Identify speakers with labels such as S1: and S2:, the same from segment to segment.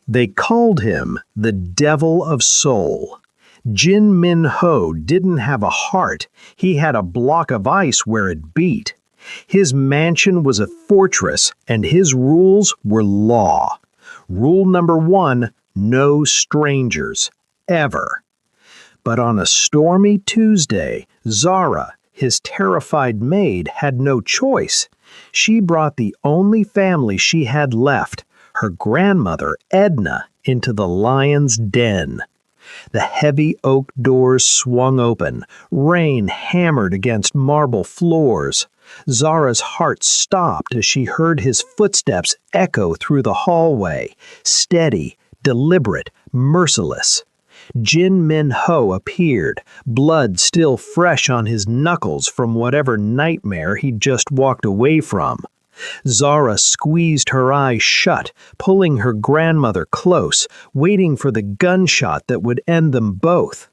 S1: They called him the Devil of Seoul. Jin Min Ho didn't have a heart, he had a block of ice where it beat. His mansion was a fortress, and his rules were law. Rule number 1, no strangers, ever. But on a stormy Tuesday, Zara, his terrified maid, had no choice. She brought the only family she had left, her grandmother, Edna, into the lion's den. The heavy oak doors swung open, rain hammered against marble floors. Zara's heart stopped as she heard his footsteps echo through the hallway, steady, deliberate, merciless. Jin Min Ho appeared, blood still fresh on his knuckles from whatever nightmare he'd just walked away from. Zara squeezed her eyes shut, pulling her grandmother close, waiting for the gunshot that would end them both.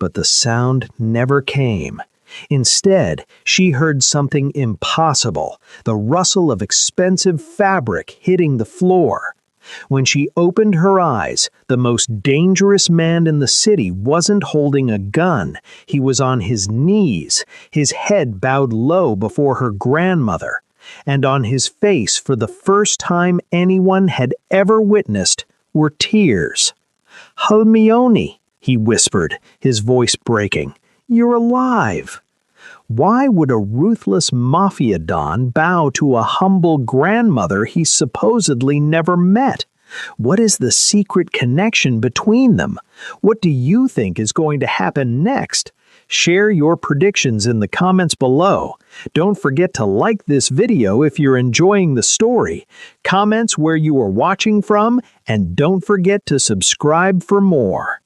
S1: But the sound never came. Instead, she heard something impossible, the rustle of expensive fabric hitting the floor. When she opened her eyes, the most dangerous man in the city wasn't holding a gun. He was on his knees, his head bowed low before her grandmother. And on his face, for the first time anyone had ever witnessed, were tears. "Halmione," he whispered, his voice breaking, "you're alive." Why would a ruthless Mafia don bow to a humble grandmother he supposedly never met? What is the secret connection between them? What do you think is going to happen next? Share your predictions in the comments below. Don't forget to like this video if you're enjoying the story, comments where you are watching from, and don't forget to subscribe for more.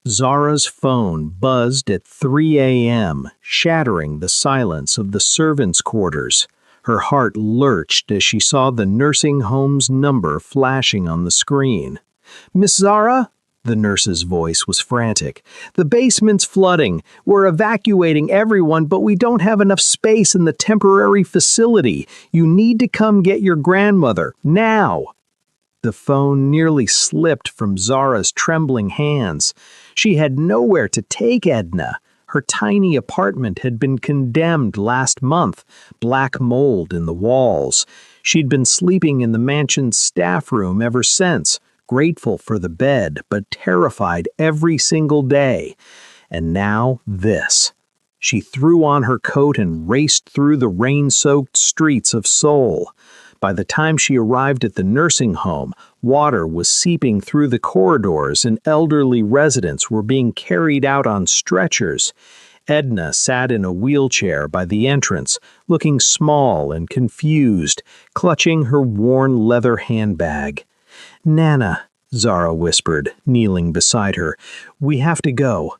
S1: Zara's phone buzzed at 3 a.m., shattering the silence of the servants' quarters. Her heart lurched as she saw the nursing home's number flashing on the screen. "Miss Zara?" The nurse's voice was frantic. "The basement's flooding. We're evacuating everyone, but we don't have enough space in the temporary facility. You need to come get your grandmother, now." The phone nearly slipped from Zara's trembling hands. She had nowhere to take Edna. Her tiny apartment had been condemned last month, black mold in the walls. She'd been sleeping in the mansion's staff room ever since, grateful for the bed, but terrified every single day. And now this. She threw on her coat and raced through the rain-soaked streets of Seoul. By the time she arrived at the nursing home, water was seeping through the corridors and elderly residents were being carried out on stretchers. Edna sat in a wheelchair by the entrance, looking small and confused, clutching her worn leather handbag. "Nana," Zara whispered, kneeling beside her, "we have to go."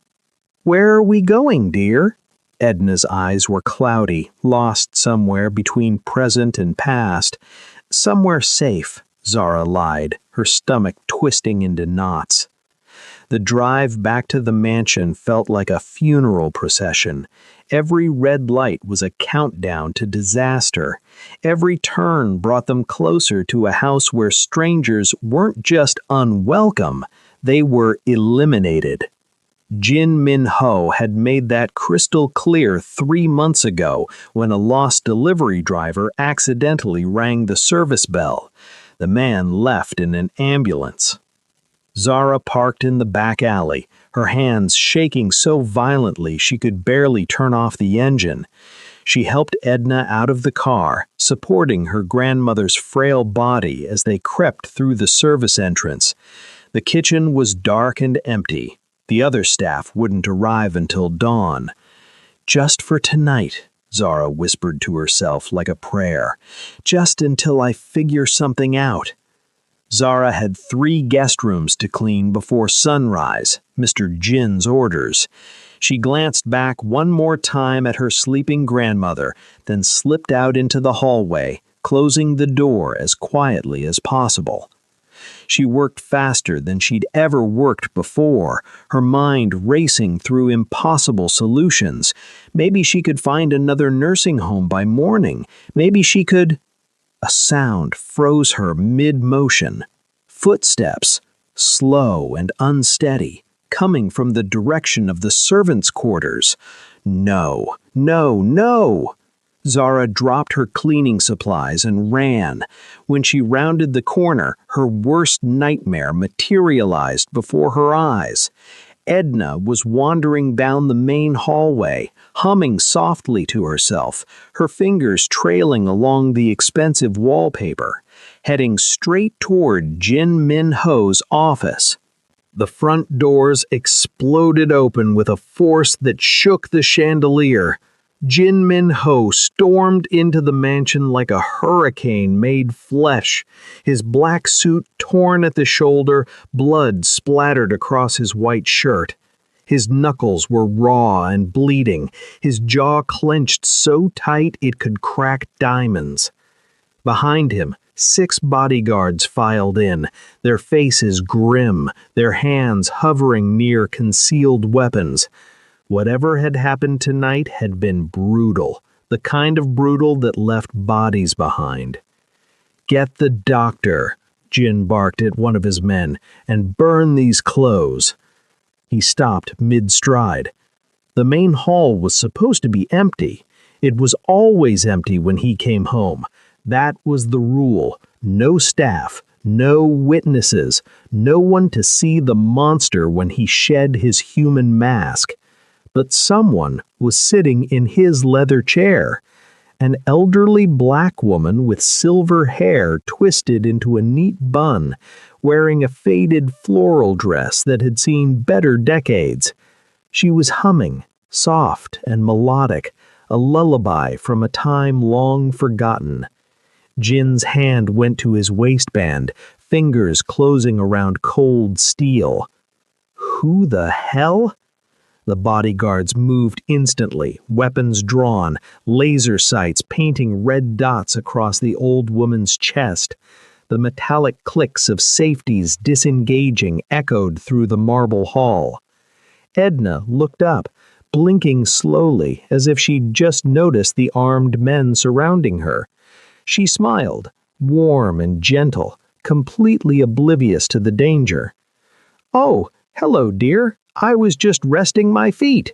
S1: "Where are we going, dear?" Edna's eyes were cloudy, lost somewhere between present and past. "Somewhere safe," Zara lied, her stomach twisting into knots. The drive back to the mansion felt like a funeral procession. Every red light was a countdown to disaster. Every turn brought them closer to a house where strangers weren't just unwelcome, they were eliminated. Jin Min Ho had made that crystal clear 3 months ago when a lost delivery driver accidentally rang the service bell. The man left in an ambulance. Zara parked in the back alley, her hands shaking so violently she could barely turn off the engine. She helped Edna out of the car, supporting her grandmother's frail body as they crept through the service entrance. The kitchen was dark and empty. The other staff wouldn't arrive until dawn. "Just for tonight," Zara whispered to herself like a prayer. "Just until I figure something out." Zara had 3 guest rooms to clean before sunrise, Mr. Jin's orders. She glanced back one more time at her sleeping grandmother, then slipped out into the hallway, closing the door as quietly as possible. She worked faster than she'd ever worked before, her mind racing through impossible solutions. Maybe she could find another nursing home by morning. Maybe she could... A sound froze her mid-motion. Footsteps. slow and unsteady, coming from the direction of the servants' quarters. No, no, no! Zara dropped her cleaning supplies and ran. When she rounded the corner, her worst nightmare materialized before her eyes. Edna was wandering down the main hallway, humming softly to herself, her fingers trailing along the expensive wallpaper, heading straight toward Jin Min Ho's office. The front doors exploded open with a force that shook the chandelier. Jin Min Ho stormed into the mansion like a hurricane made flesh. His black suit torn at the shoulder, blood splattered across his white shirt. His knuckles were raw and bleeding, his jaw clenched so tight it could crack diamonds. Behind him, 6 bodyguards filed in, their faces grim, their hands hovering near concealed weapons. Whatever had happened tonight had been brutal, the kind of brutal that left bodies behind. "Get the doctor," Jin barked at one of his men, "and burn these clothes." He stopped mid-stride. The main hall was supposed to be empty. It was always empty when he came home. That was the rule. No staff, no witnesses, no one to see the monster when he shed his human mask. But someone was sitting in his leather chair. An elderly black woman with silver hair twisted into a neat bun, wearing a faded floral dress that had seen better decades. She was humming, soft and melodic, a lullaby from a time long forgotten. Jin's hand went to his waistband, fingers closing around cold steel. Who the hell? The bodyguards moved instantly, weapons drawn, laser sights painting red dots across the old woman's chest. The metallic clicks of safeties disengaging echoed through the marble hall. Edna looked up, blinking slowly as if she'd just noticed the armed men surrounding her. She smiled, warm and gentle, completely oblivious to the danger. "Oh, hello, dear. I was just resting my feet."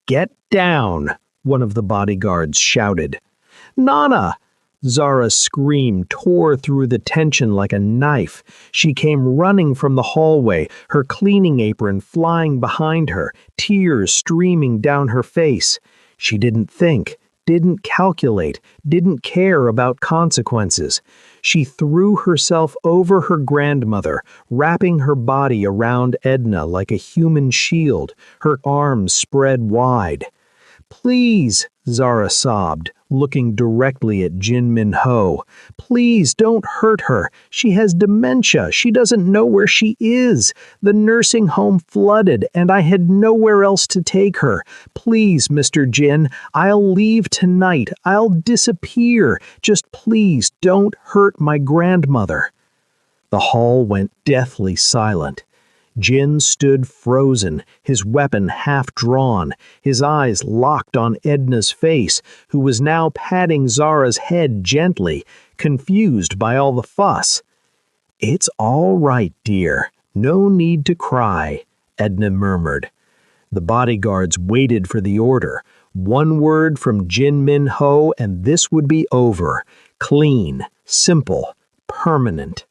S1: "Get down," one of the bodyguards shouted. "Nana!" Zara's scream tore through the tension like a knife. She came running from the hallway, her cleaning apron flying behind her, tears streaming down her face. She didn't think, didn't calculate, didn't care about consequences. She threw herself over her grandmother, wrapping her body around Edna like a human shield, her arms spread wide. "Please," Zara sobbed, looking directly at Jin Min Ho. "Please don't hurt her. She has dementia. She doesn't know where she is. The nursing home flooded, and I had nowhere else to take her. Please, Mr. Jin, I'll leave tonight. I'll disappear. Just please don't hurt my grandmother." The hall went deathly silent. Jin stood frozen, his weapon half drawn, his eyes locked on Edna's face, who was now patting Zara's head gently, confused by all the fuss. "It's all right, dear. No need to cry," Edna murmured. The bodyguards waited for the order. One word from Jin Min Ho and this would be over. Clean, simple, permanent.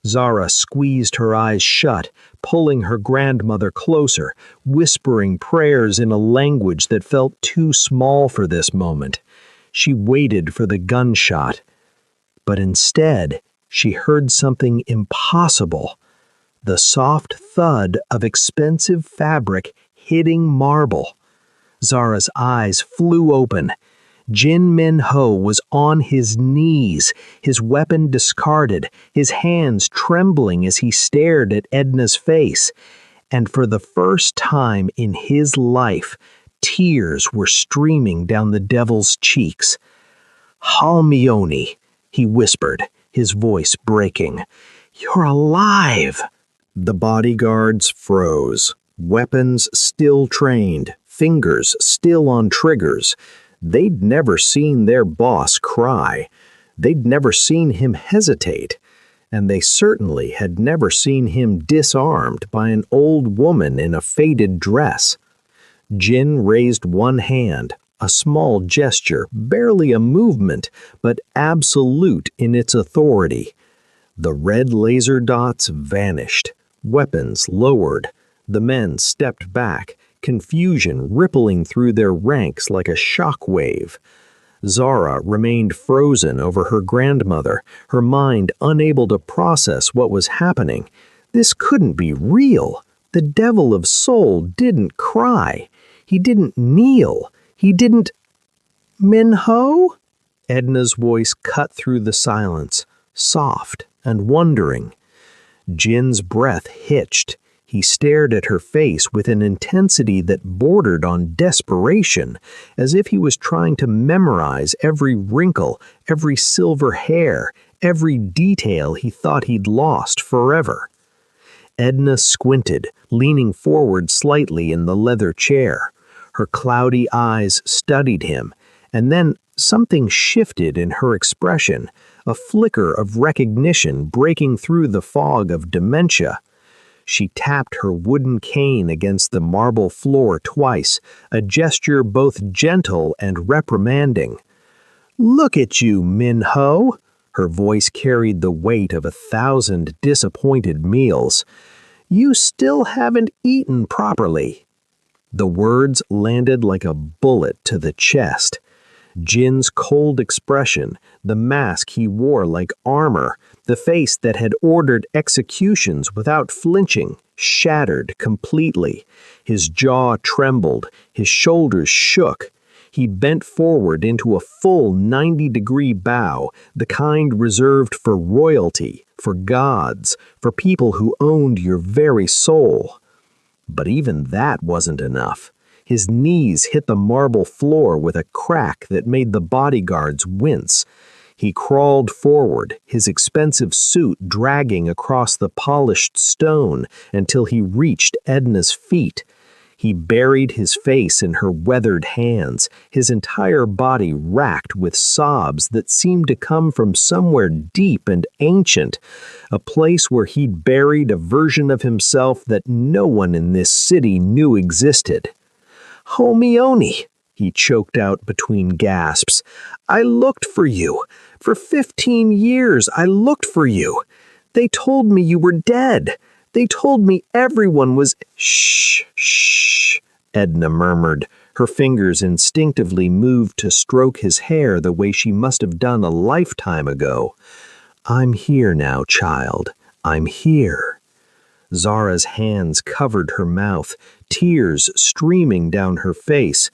S1: Zara squeezed her eyes shut, pulling her grandmother closer, whispering prayers in a language that felt too small for this moment. She waited for the gunshot. But instead, she heard something impossible. The soft thud of expensive fabric hitting marble. Zara's eyes flew open. Jin Min Ho was on his knees, his weapon discarded, his hands trembling as he stared at Edna's face. And for the first time in his life, tears were streaming down the devil's cheeks. "Halmione," he whispered, his voice breaking. "You're alive!" The bodyguards froze, weapons still trained, fingers still on triggers. They'd never seen their boss cry. They'd never seen him hesitate. and they certainly had never seen him disarmed by an old woman in a faded dress. Jin raised one hand, a small gesture, barely a movement, but absolute in its authority. The red laser dots vanished, weapons lowered. The men stepped back, confusion rippling through their ranks like a shock wave. Zara remained frozen over her grandmother, her mind unable to process what was happening. This couldn't be real. The devil of soul didn't cry. He didn't kneel. He didn't... Minho? Edna's voice cut through the silence, soft and wondering. Jin's breath hitched. He stared at her face with an intensity that bordered on desperation, as if he was trying to memorize every wrinkle, every silver hair, every detail he thought he'd lost forever. Edna squinted, leaning forward slightly in the leather chair. Her cloudy eyes studied him, and then something shifted in her expression, a flicker of recognition breaking through the fog of dementia. She tapped her wooden cane against the marble floor twice, a gesture both gentle and reprimanding. "Look at you, Minho!" Her voice carried the weight of 1,000 disappointed meals. "You still haven't eaten properly." The words landed like a bullet to the chest. Jin's cold expression, the mask he wore like armor, the face that had ordered executions without flinching, shattered completely. His jaw trembled, his shoulders shook. He bent forward into a full 90-degree bow, the kind reserved for royalty, for gods, for people who owned your very soul. But even that wasn't enough. His knees hit the marble floor with a crack that made the bodyguards wince. He crawled forward, his expensive suit dragging across the polished stone until he reached Edna's feet. He buried his face in her weathered hands, his entire body racked with sobs that seemed to come from somewhere deep and ancient, a place where he'd buried a version of himself that no one in this city knew existed. "Homione," he choked out between gasps. "I looked for you. For 15 years, I looked for you. They told me you were dead. They told me everyone was—" "Shh, shh," Edna murmured. Her fingers instinctively moved to stroke his hair the way she must have done a lifetime ago. "I'm here now, child. I'm here." Zara's hands covered her mouth, tears streaming down her face.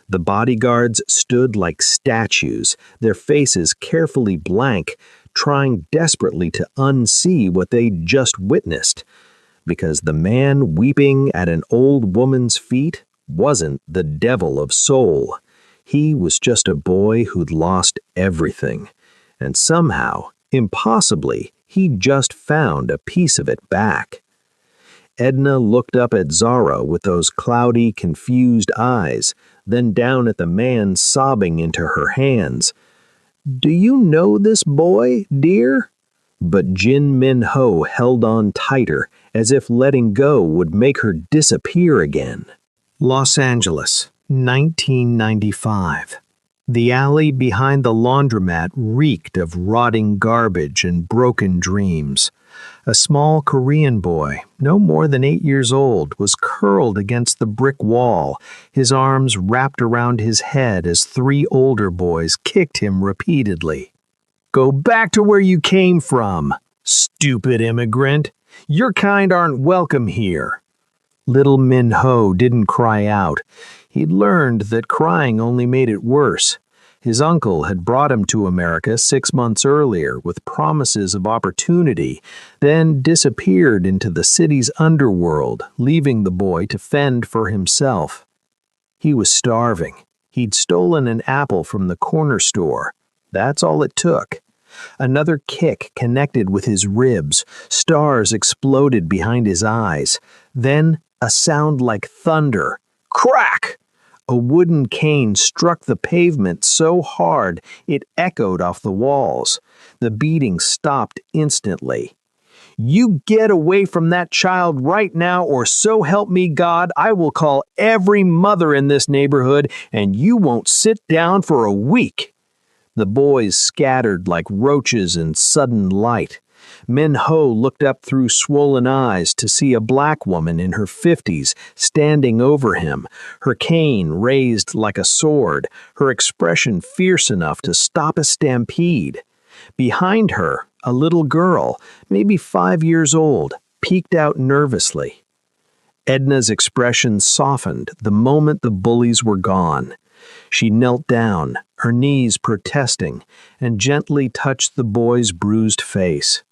S1: The bodyguards stood like statues, their faces carefully blank, trying desperately to unsee what they'd just witnessed. Because the man weeping at an old woman's feet wasn't the devil of soul. He was just a boy who'd lost everything. And somehow, impossibly, he'd just found a piece of it back. Edna looked up at Zara with those cloudy, confused eyes, then down at the man sobbing into her hands. "Do you know this boy, dear?" But Jin Minho held on tighter, as if letting go would make her disappear again. Los Angeles, 1995. The alley behind the laundromat reeked of rotting garbage and broken dreams. A small Korean boy, no more than 8 years old, was curled against the brick wall, his arms wrapped around his head as 3 older boys kicked him repeatedly. "Go back to where you came from, stupid immigrant. Your kind aren't welcome here." Little Minho didn't cry out. He'd learned that crying only made it worse. His uncle had brought him to America 6 months earlier with promises of opportunity, then disappeared into the city's underworld, leaving the boy to fend for himself. He was starving. He'd stolen an apple from the corner store. That's all it took. Another kick connected with his ribs. Stars exploded behind his eyes. Then a sound like thunder. Crack! A wooden cane struck the pavement so hard it echoed off the walls. The beating stopped instantly. "You get away from that child right now, or so help me God, I will call every mother in this neighborhood, and you won't sit down for a week." The boys scattered like roaches in sudden light. Min Ho looked up through swollen eyes to see a black woman in her 50s standing over him, her cane raised like a sword, her expression fierce enough to stop a stampede. Behind her, a little girl, maybe 5 years old, peeked out nervously. Edna's expression softened the moment the bullies were gone. She knelt down, her knees protesting, and gently touched the boy's bruised face.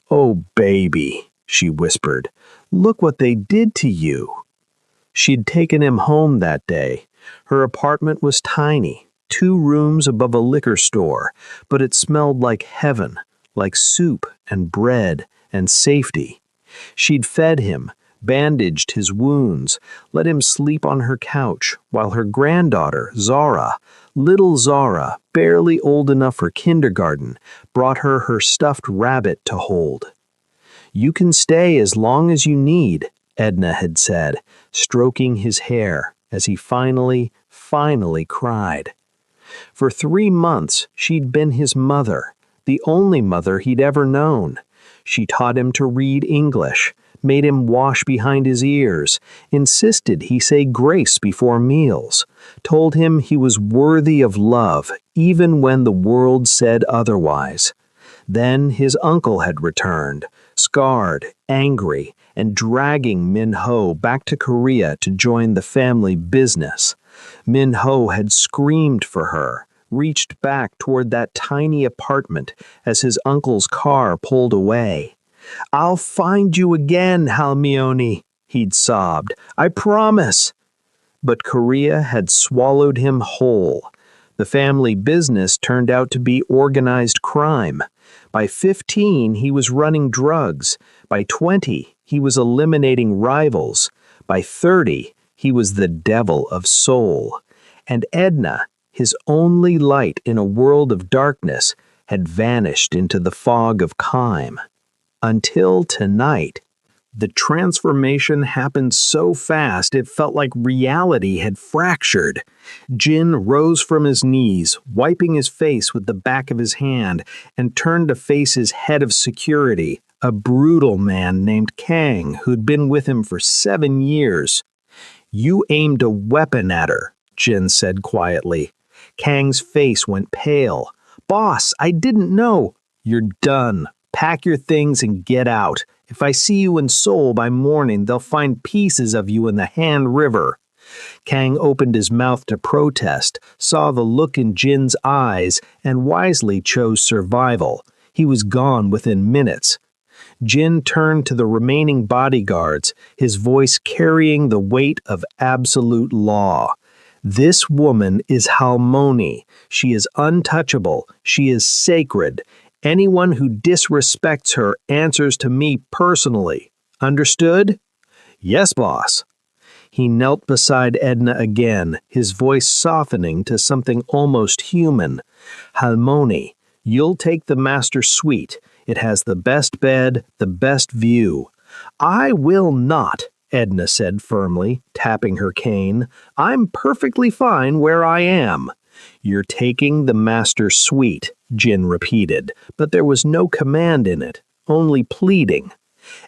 S1: "Oh, baby," she whispered, "look what they did to you." She'd taken him home that day. Her apartment was tiny, 2 rooms above a liquor store, but it smelled like heaven, like soup and bread and safety. She'd fed him, bandaged his wounds, let him sleep on her couch, while her granddaughter, Zara, little Zara, barely old enough for kindergarten, brought her stuffed rabbit to hold. "You can stay as long as you need," Edna had said, stroking his hair as he finally cried. For 3 months, she'd been his mother, the only mother he'd ever known. She taught him to read English, made him wash behind his ears, insisted he say grace before meals, told him he was worthy of love even when the world said otherwise. Then his uncle had returned, scarred, angry, and dragging Min Ho back to Korea to join the family business. Min Ho had screamed for her, reached back toward that tiny apartment as his uncle's car pulled away. "I'll find you again, Halmione," he'd sobbed. "I promise." But Korea had swallowed him whole. The family business turned out to be organized crime. By 15, he was running drugs. By 20, he was eliminating rivals. By 30, he was the devil of soul. And Edna, his only light in a world of darkness, had vanished into the fog of Kime. Until tonight. The transformation happened so fast it felt like reality had fractured. Jin rose from his knees, wiping his face with the back of his hand, and turned to face his head of security, a brutal man named Kang who'd been with him for 7 years. "You aimed a weapon at her," Jin said quietly. Kang's face went pale. "Boss, I didn't know." "You're done. Pack your things and get out. If I see you in Seoul by morning, they'll find pieces of you in the Han River." Kang opened his mouth to protest, saw the look in Jin's eyes, and wisely chose survival. He was gone within minutes. Jin turned to the remaining bodyguards, his voice carrying the weight of absolute law. "This woman is Halmoni. She is untouchable. She is sacred. Anyone who disrespects her answers to me personally. Understood?" "Yes, boss." He knelt beside Edna again, his voice softening to something almost human. "Halmoni, you'll take the master suite. It has the best bed, the best view." "I will not," Edna said firmly, tapping her cane. "I'm perfectly fine where I am." "You're taking the master suite," Jin repeated, but there was no command in it, only pleading.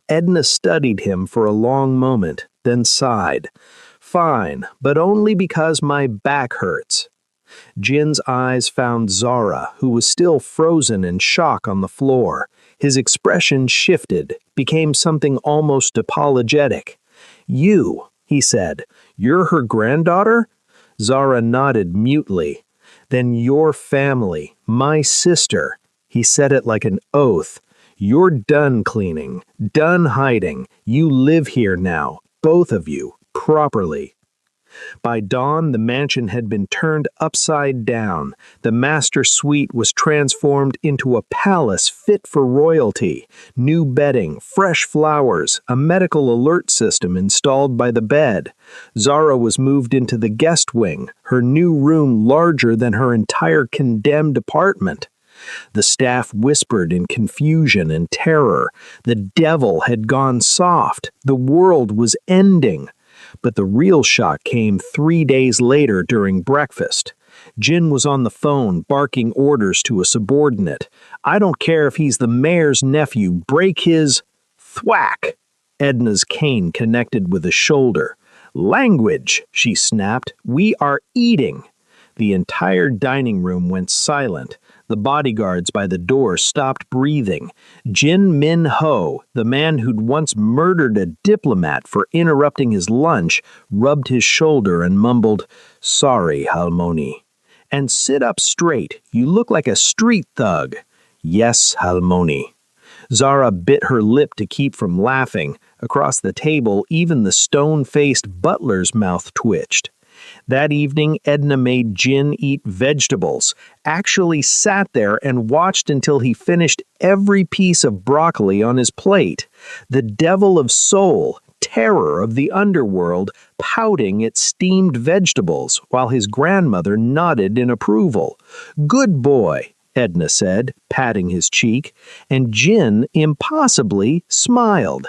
S1: Edna studied him for a long moment, then sighed. "Fine, but only because my back hurts." Jin's eyes found Zara, who was still frozen in shock on the floor. His expression shifted, became something almost apologetic. "You," he said, "you're her granddaughter?" Zara nodded mutely. "Then your family, my sister," he said it like an oath. "You're done cleaning, done hiding. You live here now, both of you, properly." By dawn, the mansion had been turned upside down. The master suite was transformed into a palace fit for royalty. New bedding, fresh flowers, a medical alert system installed by the bed. Zara was moved into the guest wing, her new room larger than her entire condemned apartment. The staff whispered in confusion and terror. The devil had gone soft. The world was ending. But the real shock came 3 days later during breakfast. Jin was on the phone, barking orders to a subordinate. "I don't care if he's the mayor's nephew. Break his—" Thwack! Edna's cane connected with a shoulder. "Language!" she snapped. "We are eating!" The entire dining room went silent. The bodyguards by the door stopped breathing. Jin Min Ho, the man who'd once murdered a diplomat for interrupting his lunch, rubbed his shoulder and mumbled, "Sorry, Halmoni." "And sit up straight. You look like a street thug." "Yes, Halmoni." Zara bit her lip to keep from laughing. Across the table, even the stone-faced butler's mouth twitched. That evening, Edna made Jin eat vegetables, actually sat there and watched until he finished every piece of broccoli on his plate. The devil of soul, terror of the underworld, pouting at steamed vegetables, while his grandmother nodded in approval. "Good boy," Edna said, patting his cheek, and Jin impossibly smiled.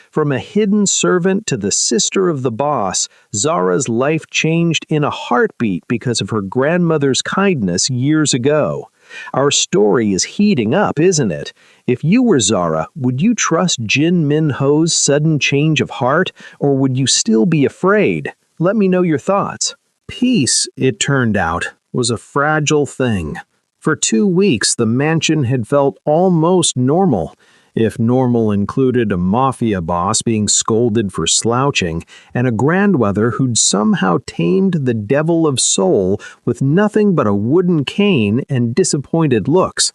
S1: From a hidden servant to the sister of the boss, Zara's life changed in a heartbeat because of her grandmother's kindness years ago. Our story is heating up, isn't it? If you were Zara, would you trust Jin Min Ho's sudden change of heart, or would you still be afraid? Let me know your thoughts. Peace, it turned out, was a fragile thing. For 2 weeks, the mansion had felt almost normal. If normal included a mafia boss being scolded for slouching, and a grandmother who'd somehow tamed the devil of soul with nothing but a wooden cane and disappointed looks.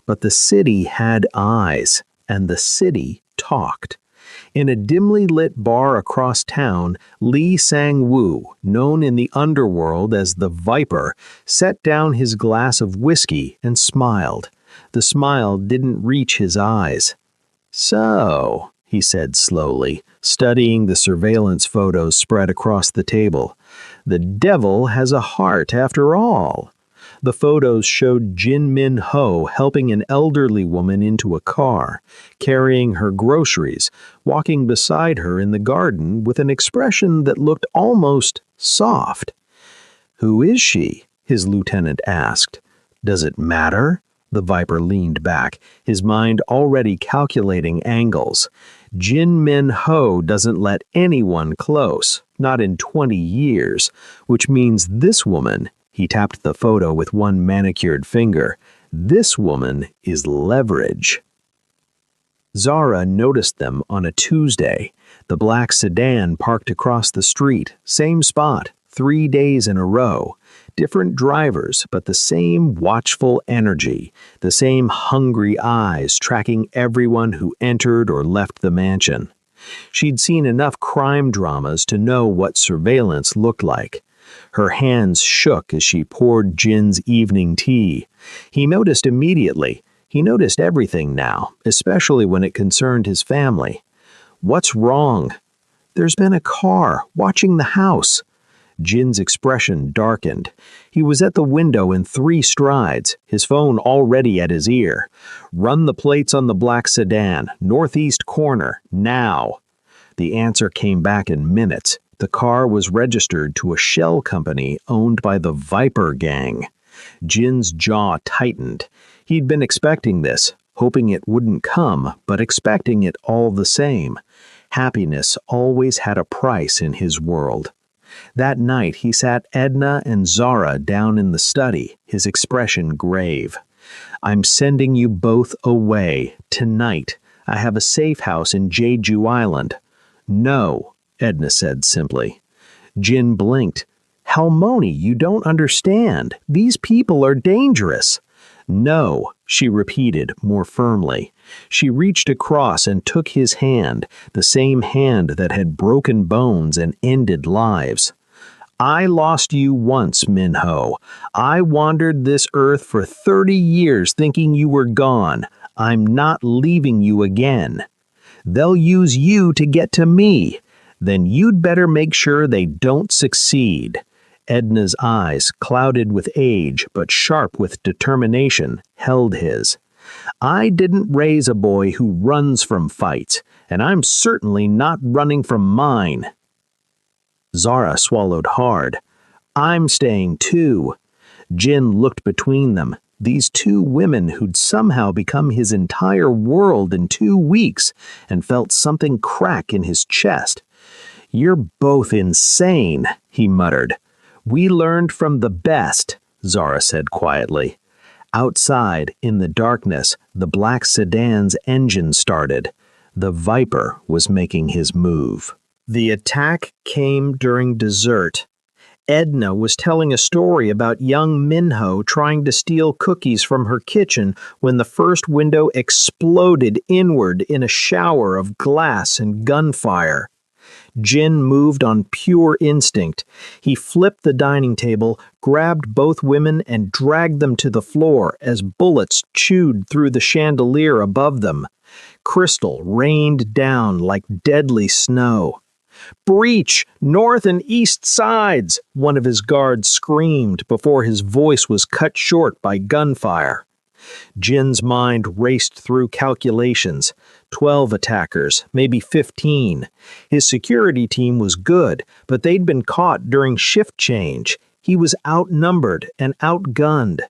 S1: But the city had eyes, and the city talked. In a dimly lit bar across town, Lee Sang-woo, known in the underworld as the Viper, set down his glass of whiskey and smiled. The smile didn't reach his eyes. "So," he said slowly, studying the surveillance photos spread across the table, "the devil has a heart after all." The photos showed Jin Min Ho helping an elderly woman into a car, carrying her groceries, walking beside her in the garden with an expression that looked almost soft. "Who is she?" his lieutenant asked. "Does it matter?" The Viper leaned back, his mind already calculating angles. Jin Min Ho doesn't let anyone close, not in 20 years, which means this woman, he tapped the photo with one manicured finger, this woman is leverage. Zara noticed them on a Tuesday. The black sedan parked across the street, same spot, 3 days in a row. Different drivers, but the same watchful energy, the same hungry eyes tracking everyone who entered or left the mansion. She'd seen enough crime dramas to know what surveillance looked like. Her hands shook as she poured Jin's evening tea. He noticed immediately. He noticed everything now, especially when it concerned his family. "What's wrong?" "There's been a car watching the house." Jin's expression darkened. He was at the window in 3 strides, his phone already at his ear. "Run the plates on the black sedan, northeast corner, now." The answer came back in minutes. The car was registered to a shell company owned by the Viper gang. Jin's jaw tightened. He'd been expecting this, hoping it wouldn't come, but expecting it all the same. Happiness always had a price in his world. That night, he sat Edna and Zara down in the study, his expression grave. "I'm sending you both away, tonight. I have a safe house in Jeju Island." "No," Edna said simply. Jin blinked. "Halmoni, you don't understand. These people are dangerous." No, she repeated more firmly. She reached across and took his hand, the same hand that had broken bones and ended lives. I lost you once, Minho. I wandered this earth for 30 years thinking you were gone. I'm not leaving you again. They'll use you to get to me. Then you'd better make sure they don't succeed. Edna's eyes, clouded with age but sharp with determination, held his. I didn't raise a boy who runs from fights, and I'm certainly not running from mine. Zara swallowed hard. I'm staying too. Jin looked between them, these two women who'd somehow become his entire world in 2 weeks, and felt something crack in his chest. You're both insane, he muttered. We learned from the best, Zara said quietly. Outside, in the darkness, the black sedan's engine started. The Viper was making his move. The attack came during dessert. Edna was telling a story about young Minho trying to steal cookies from her kitchen when the first window exploded inward in a shower of glass and gunfire. Jin moved on pure instinct. He flipped the dining table, grabbed both women, and dragged them to the floor as bullets chewed through the chandelier above them. Crystal rained down like deadly snow. "Breach! North and east sides!" one of his guards screamed before his voice was cut short by gunfire. Jin's mind raced through calculations. 12 attackers, maybe 15. His security team was good, but they'd been caught during shift change. He was outnumbered and outgunned.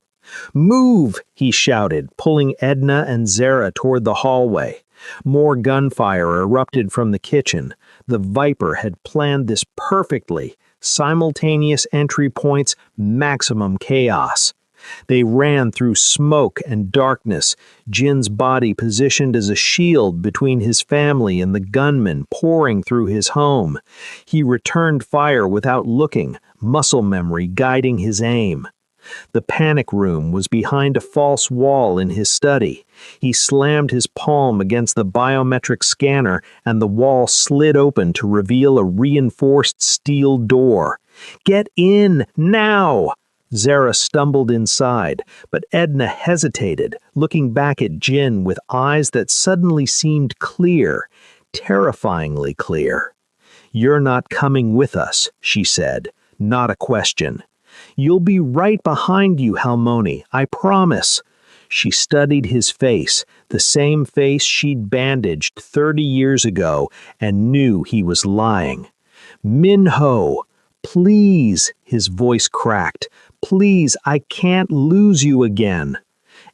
S1: "Move!" he shouted, pulling Edna and Zara toward the hallway. More gunfire erupted from the kitchen. The Viper had planned this perfectly. Simultaneous entry points, maximum chaos. They ran through smoke and darkness, Jin's body positioned as a shield between his family and the gunmen pouring through his home. He returned fire without looking, muscle memory guiding his aim. The panic room was behind a false wall in his study. He slammed his palm against the biometric scanner and the wall slid open to reveal a reinforced steel door. "Get in, now!" Zara stumbled inside, but Edna hesitated, looking back at Jin with eyes that suddenly seemed clear, terrifyingly clear. "You're not coming with us," she said, not a question. "You'll be right behind you, Halmoni, I promise." She studied his face, the same face she'd bandaged 30 years ago, and knew he was lying. "Minho, please," his voice cracked. "Please, I can't lose you again."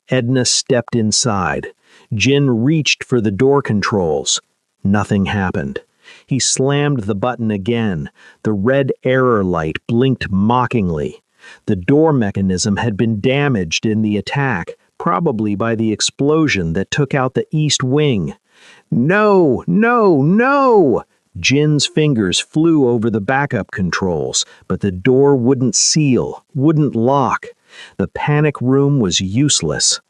S1: Edna stepped inside. Jin reached for the door controls. Nothing happened. He slammed the button again. The red error light blinked mockingly. The door mechanism had been damaged in the attack, probably by the explosion that took out the east wing. "No, no, no!" Jin's fingers flew over the backup controls, but the door wouldn't seal, wouldn't lock. The panic room was useless.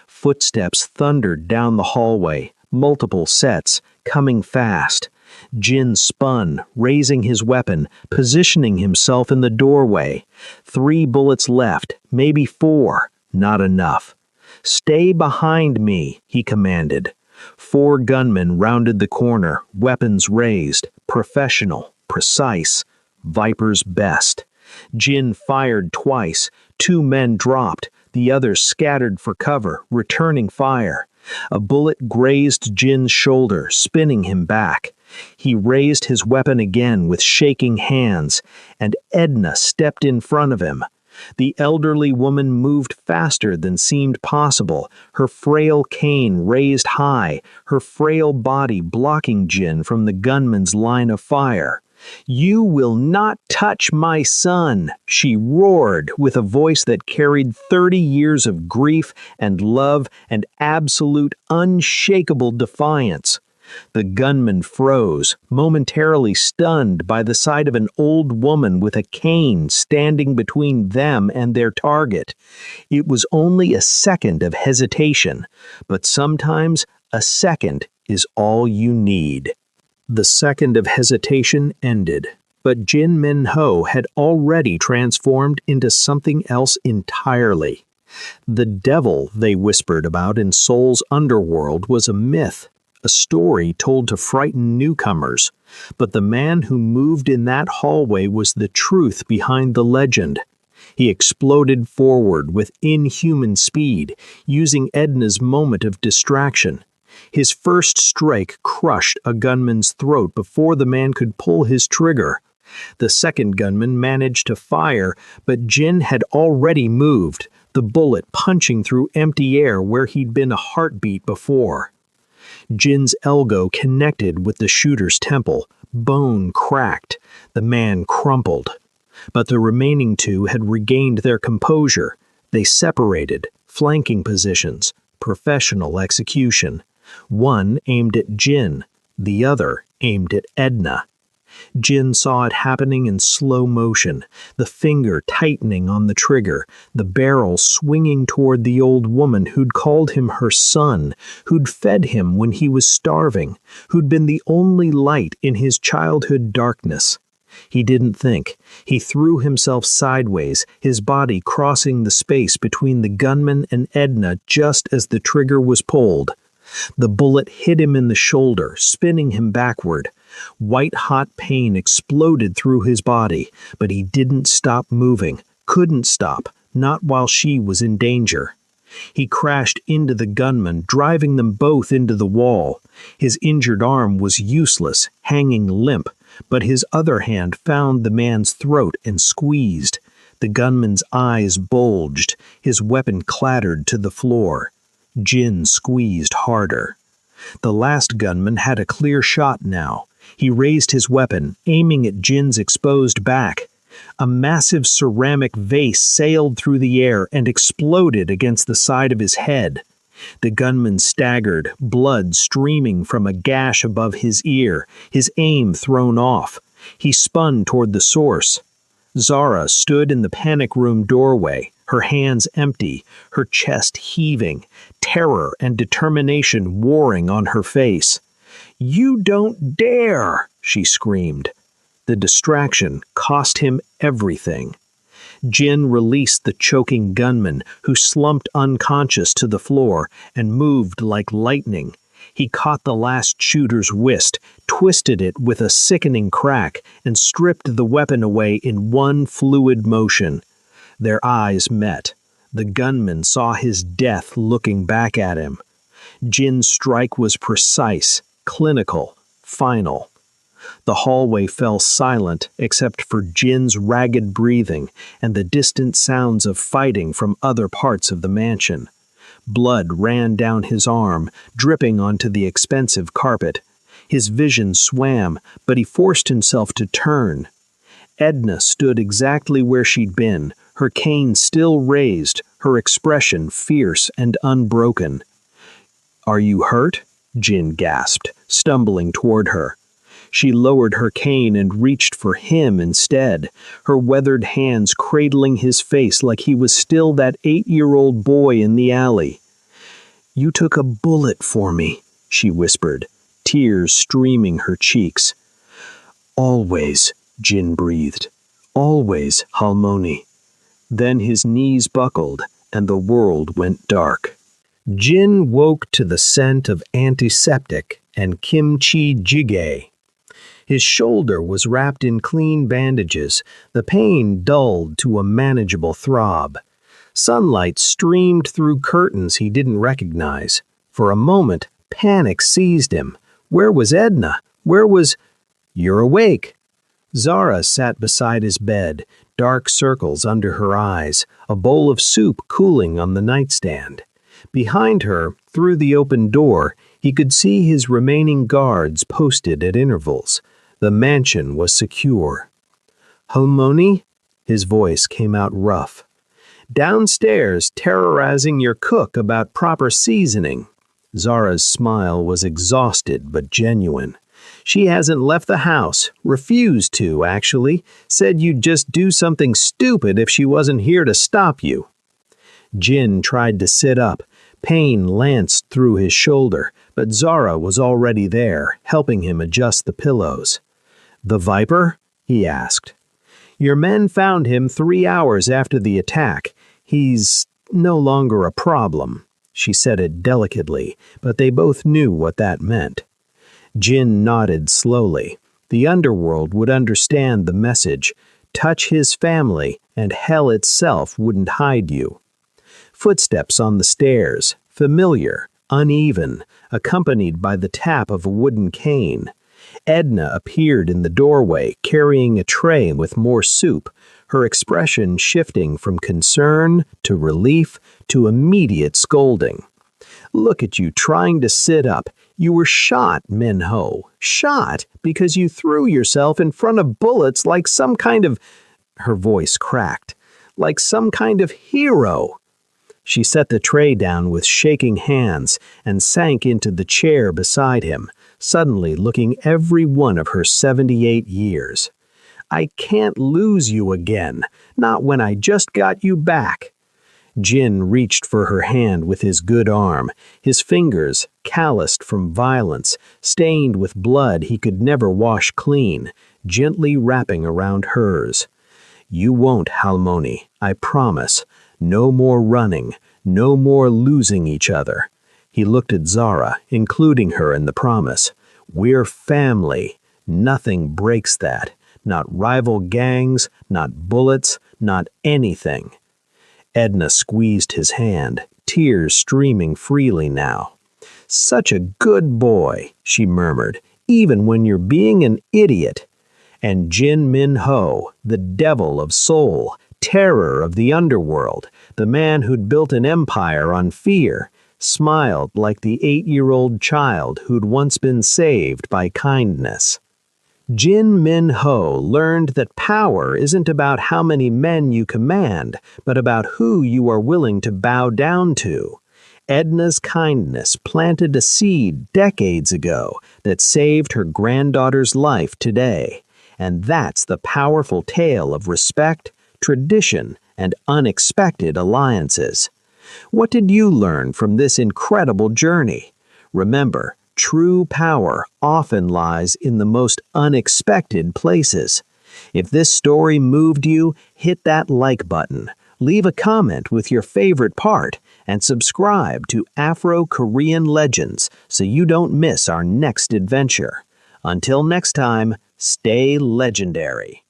S1: Footsteps thundered down the hallway, multiple sets, coming fast. Jin spun, raising his weapon, positioning himself in the doorway. 3 bullets left, maybe 4. Not enough. "Stay behind me," he commanded. 4 gunmen rounded the corner, weapons raised, professional, precise, Viper's best. Jin fired twice. 2 men dropped, the others scattered for cover, returning fire. A bullet grazed Jin's shoulder, spinning him back. He raised his weapon again with shaking hands, and Edna stepped in front of him. The elderly woman moved faster than seemed possible, her frail cane raised high, her frail body blocking Jin from the gunman's line of fire. "You will not touch my son," she roared with a voice that carried 30 years of grief and love and absolute unshakable defiance. The gunman froze, momentarily stunned by the sight of an old woman with a cane standing between them and their target. It was only a second of hesitation, but sometimes a second is all you need. The second of hesitation ended, but Jin Min-ho had already transformed into something else entirely. The devil they whispered about in Seoul's underworld was a myth, a story told to frighten newcomers, but the man who moved in that hallway was the truth behind the legend. He exploded forward with inhuman speed, using Edna's moment of distraction. His first strike crushed a gunman's throat before the man could pull his trigger. The second gunman managed to fire, but Jin had already moved, the bullet punching through empty air where he'd been a heartbeat before. Jin's elbow connected with the shooter's temple, bone cracked, the man crumpled. But the remaining two had regained their composure. They separated, flanking positions, professional execution. One aimed at Jin, the other aimed at Edna. Jin saw it happening in slow motion, the finger tightening on the trigger, the barrel swinging toward the old woman who'd called him her son, who'd fed him when he was starving, who'd been the only light in his childhood darkness. He didn't think. He threw himself sideways, his body crossing the space between the gunman and Edna just as the trigger was pulled. The bullet hit him in the shoulder, spinning him backward. White-hot pain exploded through his body, but he didn't stop moving, couldn't stop, not while she was in danger. He crashed into the gunman, driving them both into the wall. His injured arm was useless, hanging limp, but his other hand found the man's throat and squeezed. The gunman's eyes bulged, his weapon clattered to the floor. Jin squeezed harder. The last gunman had a clear shot now. He raised his weapon, aiming at Jin's exposed back. A massive ceramic vase sailed through the air and exploded against the side of his head. The gunman staggered, blood streaming from a gash above his ear, his aim thrown off. He spun toward the source. Zara stood in the panic room doorway, her hands empty, her chest heaving, terror and determination warring on her face. "You don't dare!" she screamed. The distraction cost him everything. Jin released the choking gunman, who slumped unconscious to the floor and moved like lightning. He caught the last shooter's wrist, twisted it with a sickening crack, and stripped the weapon away in one fluid motion. Their eyes met. The gunman saw his death looking back at him. Jin's strike was precise, clinical, final. The hallway fell silent except for Jin's ragged breathing and the distant sounds of fighting from other parts of the mansion. Blood ran down his arm, dripping onto the expensive carpet. His vision swam, but he forced himself to turn. Edna stood exactly where she'd been, her cane still raised, her expression fierce and unbroken. "Are you hurt?" Jin gasped, stumbling toward her. She lowered her cane and reached for him instead, her weathered hands cradling his face like he was still that 8-year-old boy in the alley. "You took a bullet for me," she whispered, tears streaming her cheeks. "Always," Jin breathed. "Always, Halmoni." Then his knees buckled and the world went dark. Jin woke to the scent of antiseptic and kimchi jjigae. His shoulder was wrapped in clean bandages, the pain dulled to a manageable throb. Sunlight streamed through curtains he didn't recognize. For a moment, panic seized him. Where was Edna? Where was... "You're awake." Zara sat beside his bed, dark circles under her eyes, a bowl of soup cooling on the nightstand. Behind her, through the open door, he could see his remaining guards posted at intervals. The mansion was secure. "Halmoni?" His voice came out rough. "Downstairs, terrorizing your cook about proper seasoning." Zara's smile was exhausted but genuine. She hasn't left the house, refused to, actually, said you'd just do something stupid if she wasn't here to stop you. Jin tried to sit up. Pain lanced through his shoulder, but Zara was already there, helping him adjust the pillows. "The Viper?" he asked. "Your men found him 3 hours after the attack. He's no longer a problem." She said it delicately, but they both knew what that meant. Jin nodded slowly. The underworld would understand the message. Touch his family, and hell itself wouldn't hide you. Footsteps on the stairs, familiar, uneven, accompanied by the tap of a wooden cane. Edna appeared in the doorway, carrying a tray with more soup, her expression shifting from concern to relief to immediate scolding. "Look at you trying to sit up. You were shot, Min-ho. Shot because you threw yourself in front of bullets like some kind of—" her voice cracked. "Like some kind of hero." She set the tray down with shaking hands and sank into the chair beside him, suddenly looking every one of her 78 years. "I can't lose you again, not when I just got you back." Jin reached for her hand with his good arm, his fingers, calloused from violence, stained with blood he could never wash clean, gently wrapping around hers. "You won't, Halmoni, I promise. No more running, no more losing each other." He looked at Zara, including her in the promise. "We're family. Nothing breaks that. Not rival gangs, not bullets, not anything." Edna squeezed his hand, tears streaming freely now. "Such a good boy," she murmured, "even when you're being an idiot." And Jin Min-ho, the devil of Seoul, terror of the underworld, the man who'd built an empire on fear, smiled like the 8-year-old child who'd once been saved by kindness. Jin Min-ho learned that power isn't about how many men you command, but about who you are willing to bow down to. Edna's kindness planted a seed decades ago that saved her granddaughter's life today. And that's the powerful tale of respect, tradition, and unexpected alliances. What did you learn from this incredible journey? Remember, true power often lies in the most unexpected places. If this story moved you, hit that like button, leave a comment with your favorite part, and subscribe to Afro-Korean Legends so you don't miss our next adventure. Until next time, stay legendary.